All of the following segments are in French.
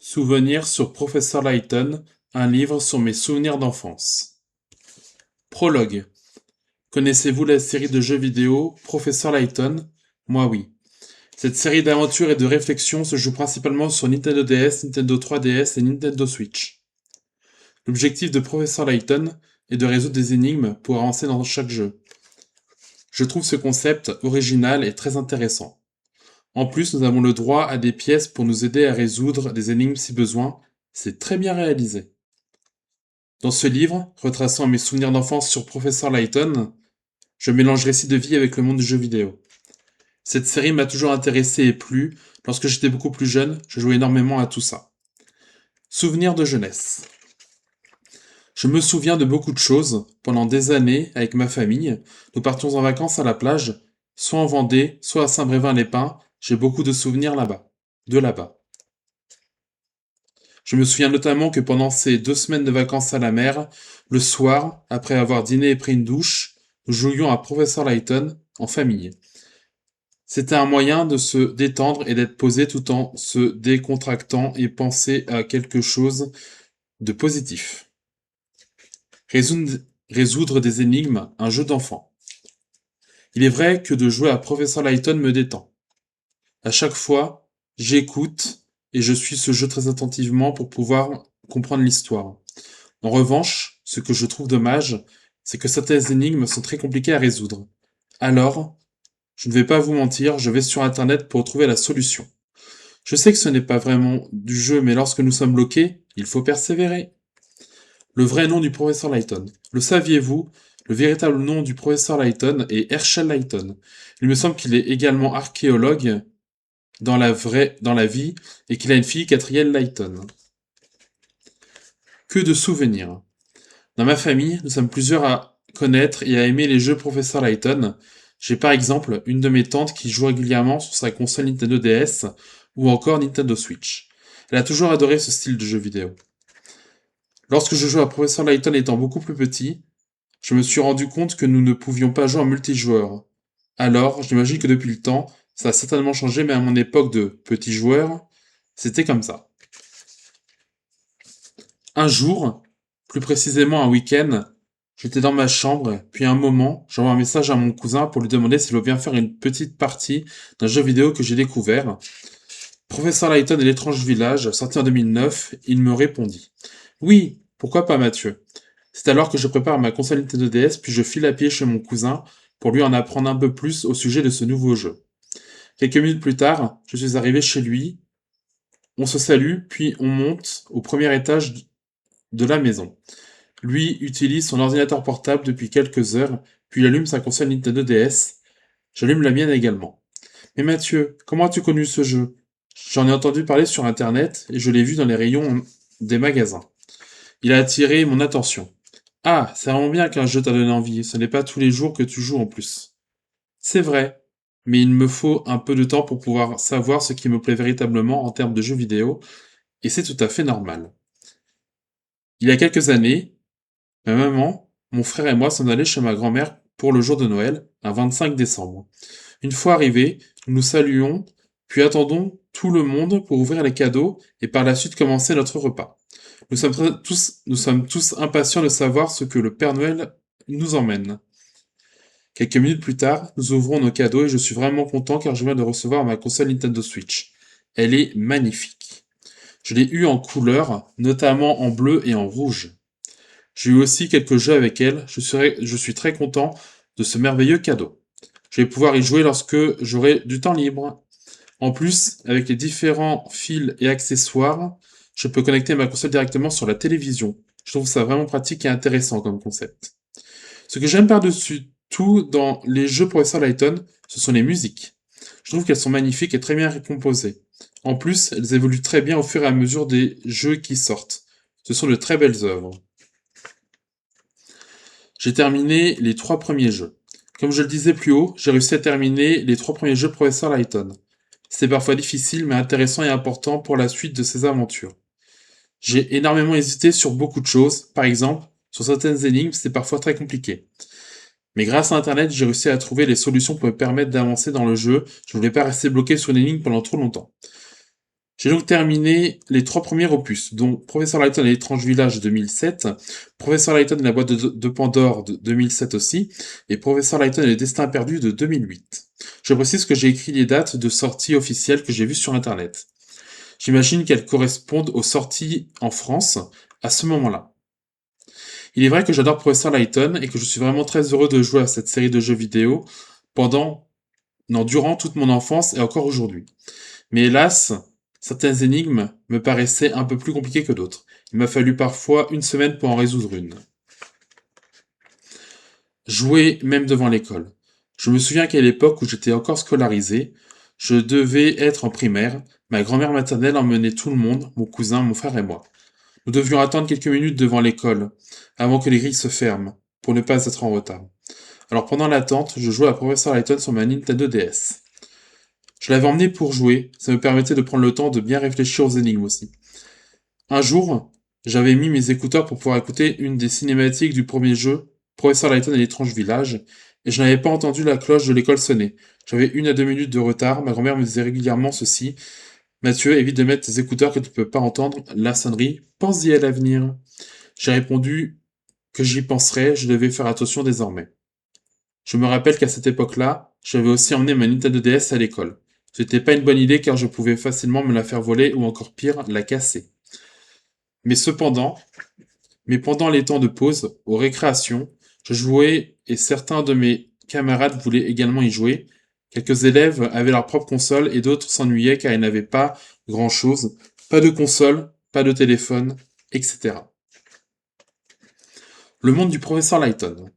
Souvenirs sur Professeur Layton, un livre sur mes souvenirs d'enfance. Prologue. Connaissez-vous la série de jeux vidéo Professeur Layton? Moi oui. Cette série d'aventures et de réflexions se joue principalement sur Nintendo DS, Nintendo 3DS et Nintendo Switch. L'objectif de Professeur Layton est de résoudre des énigmes pour avancer dans chaque jeu. Je trouve ce concept original et très intéressant. En plus, nous avons le droit à des pièces pour nous aider à résoudre des énigmes si besoin. C'est très bien réalisé. Dans ce livre, retraçant mes souvenirs d'enfance sur Professeur Layton, je mélange récits de vie avec le monde du jeu vidéo. Cette série m'a toujours intéressé et plu. Lorsque j'étais beaucoup plus jeune, je jouais énormément à tout ça. Souvenirs de jeunesse. Je me souviens de beaucoup de choses. Pendant des années, avec ma famille, nous partions en vacances à la plage, soit en Vendée, soit à Saint-Brévin-les-Pins. J'ai beaucoup de souvenirs là-bas. De là-bas. Je me souviens notamment que pendant ces 2 semaines de vacances à la mer, le soir, après avoir dîné et pris une douche, nous jouions à Professeur Layton en famille. C'était un moyen de se détendre et d'être posé tout en se décontractant et penser à quelque chose de positif. Résoudre des énigmes, un jeu d'enfant. Il est vrai que de jouer à Professeur Layton me détend. À chaque fois, j'écoute et je suis ce jeu très attentivement pour pouvoir comprendre l'histoire. En revanche, ce que je trouve dommage, c'est que certaines énigmes sont très compliquées à résoudre. Alors, je ne vais pas vous mentir, je vais sur Internet pour trouver la solution. Je sais que ce n'est pas vraiment du jeu, mais lorsque nous sommes bloqués, il faut persévérer. Le vrai nom du professeur Layton. Le saviez-vous? Le véritable nom du professeur Layton est Herschel Layton. Il me semble qu'il est également archéologue dans la vie et qu'il a une fille, Catrielle Layton. Que de souvenirs. Dans ma famille, nous sommes plusieurs à connaître et à aimer les jeux Professeur Layton. J'ai par exemple une de mes tantes qui joue régulièrement sur sa console Nintendo DS ou encore Nintendo Switch. Elle a toujours adoré ce style de jeu vidéo. Lorsque je jouais à Professeur Layton étant beaucoup plus petit, je me suis rendu compte que nous ne pouvions pas jouer en multijoueur. Alors, j'imagine que depuis le temps, ça a certainement changé, mais à mon époque de petit joueur, c'était comme ça. Un jour, plus précisément un week-end, j'étais dans ma chambre, puis à un moment, j'envoie un message à mon cousin pour lui demander s'il veut bien faire une petite partie d'un jeu vidéo que j'ai découvert. Professeur Layton et l'étrange village, sorti en 2009, il me répondit. Oui, pourquoi pas Mathieu? C'est alors que je prépare ma console Nintendo DS, puis je file à pied chez mon cousin pour lui en apprendre un peu plus au sujet de ce nouveau jeu. Quelques minutes plus tard, je suis arrivé chez lui, on se salue, puis on monte au premier étage de la maison. Lui utilise son ordinateur portable depuis quelques heures, puis il allume sa console Nintendo DS. J'allume la mienne également. Mais Mathieu, comment as-tu connu ce jeu? J'en ai entendu parler sur internet et je l'ai vu dans les rayons des magasins. Il a attiré mon attention. Ah, c'est vraiment bien qu'un jeu t'a donné envie, ce n'est pas tous les jours que tu joues en plus. C'est vrai, mais il me faut un peu de temps pour pouvoir savoir ce qui me plaît véritablement en termes de jeux vidéo, et c'est tout à fait normal. Il y a quelques années, ma maman, mon frère et moi sommes allés chez ma grand-mère pour le jour de Noël, un 25 décembre. Une fois arrivés, nous nous saluons, puis attendons tout le monde pour ouvrir les cadeaux et par la suite commencer notre repas. Nous sommes tous impatients de savoir ce que le Père Noël nous emmène. Quelques minutes plus tard, nous ouvrons nos cadeaux et je suis vraiment content car je viens de recevoir ma console Nintendo Switch. Elle est magnifique. Je l'ai eue en couleurs, notamment en bleu et en rouge. J'ai eu aussi quelques jeux avec elle, je suis très content de ce merveilleux cadeau. Je vais pouvoir y jouer lorsque j'aurai du temps libre. En plus, avec les différents fils et accessoires, je peux connecter ma console directement sur la télévision. Je trouve ça vraiment pratique et intéressant comme concept. Ce que j'aime par-dessus tout dans les jeux Professeur Layton, ce sont les musiques. Je trouve qu'elles sont magnifiques et très bien composées. En plus, elles évoluent très bien au fur et à mesure des jeux qui sortent. Ce sont de très belles œuvres. J'ai terminé les 3 premiers jeux. Comme je le disais plus haut, j'ai réussi à terminer les 3 premiers jeux Professeur Layton. C'est parfois difficile mais intéressant et important pour la suite de ces aventures. J'ai énormément hésité sur beaucoup de choses, par exemple, sur certaines énigmes c'est parfois très compliqué. Mais grâce à internet, j'ai réussi à trouver les solutions pour me permettre d'avancer dans le jeu, je ne voulais pas rester bloqué sur une énigme pendant trop longtemps. J'ai donc terminé les 3 premiers opus, dont Professeur Layton et l'étrange village de 2007, Professeur Layton et la boîte de Pandore de 2007 aussi, et Professeur Layton et le destin perdu de 2008. Je précise que j'ai écrit les dates de sortie officielles que j'ai vues sur internet. J'imagine qu'elles correspondent aux sorties en France à ce moment-là. Il est vrai que j'adore Professeur Layton et que je suis vraiment très heureux de jouer à cette série de jeux vidéo durant toute mon enfance et encore aujourd'hui. Mais hélas, certaines énigmes me paraissaient un peu plus compliquées que d'autres. Il m'a fallu parfois une semaine pour en résoudre une. Jouer même devant l'école. Je me souviens qu'à l'époque où j'étais encore scolarisé, je devais être en primaire, ma grand-mère maternelle emmenait tout le monde, mon cousin, mon frère et moi. Nous devions attendre quelques minutes devant l'école, avant que les grilles se ferment, pour ne pas être en retard. Alors pendant l'attente, je jouais à Professeur Layton sur ma Nintendo DS. Je l'avais emmené pour jouer, ça me permettait de prendre le temps de bien réfléchir aux énigmes aussi. Un jour, j'avais mis mes écouteurs pour pouvoir écouter une des cinématiques du premier jeu, Professeur Layton et l'étrange village, et je n'avais pas entendu la cloche de l'école sonner. J'avais 1 à 2 minutes de retard, ma grand-mère me disait régulièrement ceci: Mathieu, évite de mettre tes écouteurs que tu ne peux pas entendre la sonnerie, pense-y à l'avenir. J'ai répondu que j'y penserais, je devais faire attention désormais. Je me rappelle qu'à cette époque-là, j'avais aussi emmené ma Nintendo DS à l'école. Ce n'était pas une bonne idée car je pouvais facilement me la faire voler ou encore pire, la casser. Mais cependant, pendant les temps de pause, aux récréations, je jouais et certains de mes camarades voulaient également y jouer. Quelques élèves avaient leur propre console et d'autres s'ennuyaient car ils n'avaient pas grand-chose, pas de console, pas de téléphone, etc. Le monde du professeur Layton.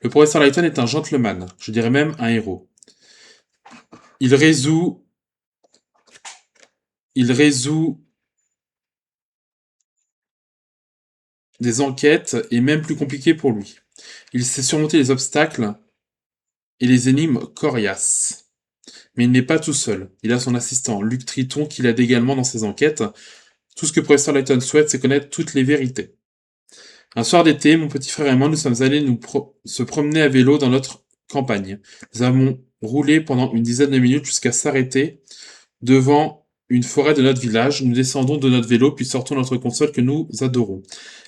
Le professeur Layton est un gentleman, je dirais même un héros. Il résout des enquêtes et même plus compliquées pour lui. Il sait surmonter les obstacles et les énigmes coriaces. Mais il n'est pas tout seul. Il a son assistant, Luc Triton, qui l'aide également dans ses enquêtes. Tout ce que Professeur Layton souhaite, c'est connaître toutes les vérités. Un soir d'été, mon petit frère et moi, nous sommes allés se promener à vélo dans notre campagne. Nous avons roulé pendant une dizaine de minutes jusqu'à s'arrêter devant une forêt de notre village. Nous descendons de notre vélo, puis sortons notre console que nous adorons,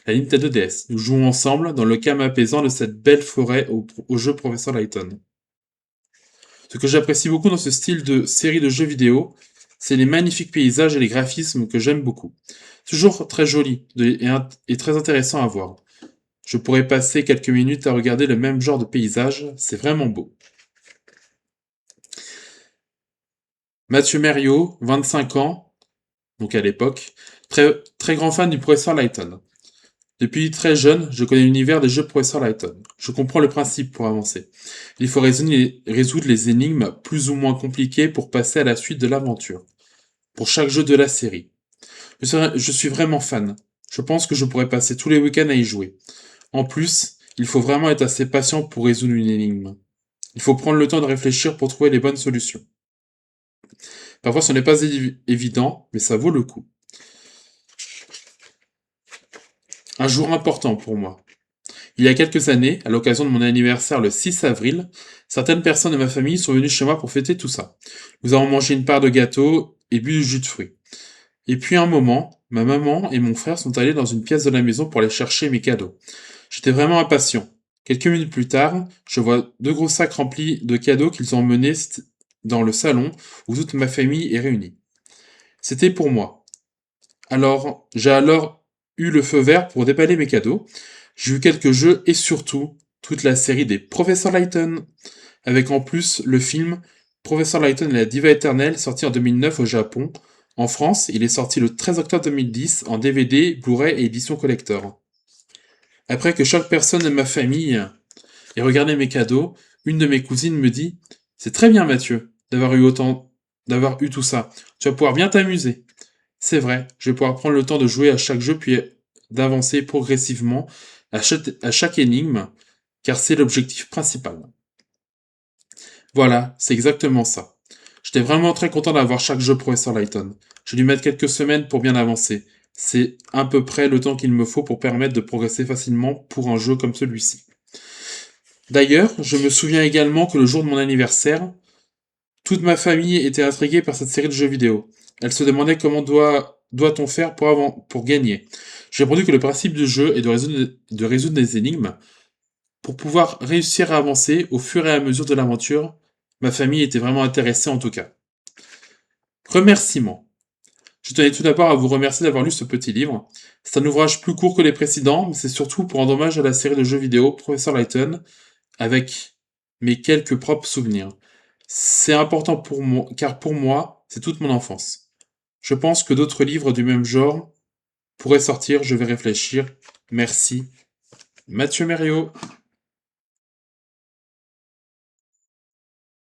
la Nintendo DS. Nous jouons ensemble dans le calme apaisant de cette belle forêt au jeu Professeur Layton. Ce que j'apprécie beaucoup dans ce style de série de jeux vidéo, c'est les magnifiques paysages et les graphismes que j'aime beaucoup. Toujours très joli et très intéressant à voir. Je pourrais passer quelques minutes à regarder le même genre de paysage, c'est vraiment beau. Mathieu Merriot, 25 ans, donc à l'époque, très, très grand fan du professeur Layton. Depuis très jeune, je connais l'univers des jeux Professeur Layton. Je comprends le principe pour avancer. Il faut résoudre les énigmes plus ou moins compliquées pour passer à la suite de l'aventure. Pour chaque jeu de la série. Je suis vraiment fan. Je pense que je pourrais passer tous les week-ends à y jouer. En plus, il faut vraiment être assez patient pour résoudre une énigme. Il faut prendre le temps de réfléchir pour trouver les bonnes solutions. Parfois ce n'est pas évident, mais ça vaut le coup. Un jour important pour moi. Il y a quelques années, à l'occasion de mon anniversaire le 6 avril, certaines personnes de ma famille sont venues chez moi pour fêter tout ça. Nous avons mangé une part de gâteau et bu du jus de fruits. Et puis un moment, ma maman et mon frère sont allés dans une pièce de la maison pour aller chercher mes cadeaux. J'étais vraiment impatient. Quelques minutes plus tard, je vois 2 gros sacs remplis de cadeaux qu'ils ont emmenés dans le salon où toute ma famille est réunie. C'était pour moi. J'ai alors eu le feu vert pour déballer mes cadeaux. J'ai eu quelques jeux et surtout toute la série des Professeur Layton, avec en plus le film Professeur Layton et la Diva éternelle sorti en 2009 au Japon. En France, il est sorti le 13 octobre 2010 en DVD, Blu-ray et édition collector. Après que chaque personne de ma famille ait regardé mes cadeaux, une de mes cousines me dit: C'est très bien Mathieu, d'avoir eu tout ça. Tu vas pouvoir bien t'amuser. C'est vrai, je vais pouvoir prendre le temps de jouer à chaque jeu puis d'avancer progressivement à chaque énigme, car c'est l'objectif principal. Voilà, c'est exactement ça. J'étais vraiment très content d'avoir chaque jeu Professeur Layton. J'ai dû mettre quelques semaines pour bien avancer. C'est à peu près le temps qu'il me faut pour permettre de progresser facilement pour un jeu comme celui-ci. D'ailleurs, je me souviens également que le jour de mon anniversaire, toute ma famille était intriguée par cette série de jeux vidéo. Elle se demandait comment doit-on faire pour gagner. J'ai répondu que le principe du jeu est de résoudre des énigmes pour pouvoir réussir à avancer au fur et à mesure de l'aventure. Ma famille était vraiment intéressée en tout cas. Remerciements. Je tenais tout d'abord à vous remercier d'avoir lu ce petit livre. C'est un ouvrage plus court que les précédents, mais c'est surtout pour rendre hommage à la série de jeux vidéo Professor Layton, avec mes quelques propres souvenirs. C'est important pour moi, car pour moi, c'est toute mon enfance. Je pense que d'autres livres du même genre pourraient sortir, je vais réfléchir. Merci. Mathieu Mériot.